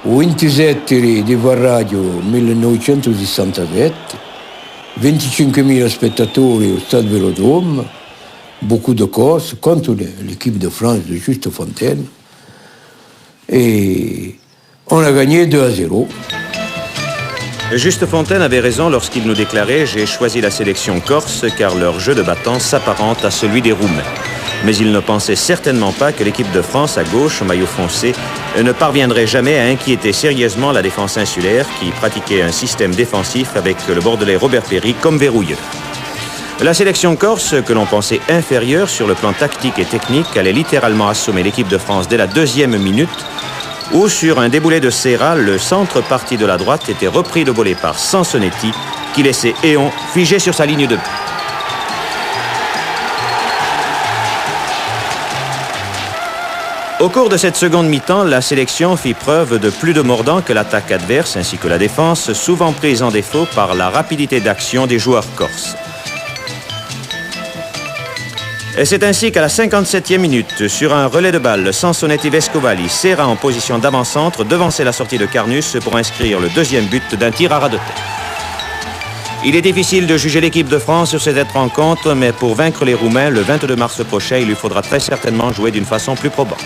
27 di Radio 1967, 25.000 spettatori au Stade Vélodrome, beaucoup de Corse contre l'équipe de France de Juste Fontaine. Et on a gagné 2-0. Juste Fontaine avait raison lorsqu'il nous déclarait « J'ai choisi la sélection corse car leur jeu de bâton s'apparente à celui des Roumains ». Mais il ne pensait certainement pas que l'équipe de France à gauche, au maillot foncé, ne parviendrait jamais à inquiéter sérieusement la défense insulaire qui pratiquait un système défensif avec le Bordelais Robert Perry comme verrouilleux. La sélection corse, que l'on pensait inférieure sur le plan tactique et technique, allait littéralement assommer l'équipe de France dès la 2e minute, où sur un déboulé de Serra, le centre parti de la droite était repris de volée par Sansonetti, qui laissait Éon figé sur sa ligne de but. Au cours de cette seconde mi-temps, la sélection fit preuve de plus de mordant que l'attaque adverse ainsi que la défense, souvent prise en défaut par la rapidité d'action des joueurs corses. Et c'est ainsi qu'à la 57e minute, sur un relais de balle, Sansonetti-Vescovali, Serra en position d'avant-centre, devançait la sortie de Carnus pour inscrire le 2e but d'un tir à ras de tête. Il est difficile de juger l'équipe de France sur cette rencontre, mais pour vaincre les Roumains, le 22 mars prochain, il lui faudra très certainement jouer d'une façon plus probante.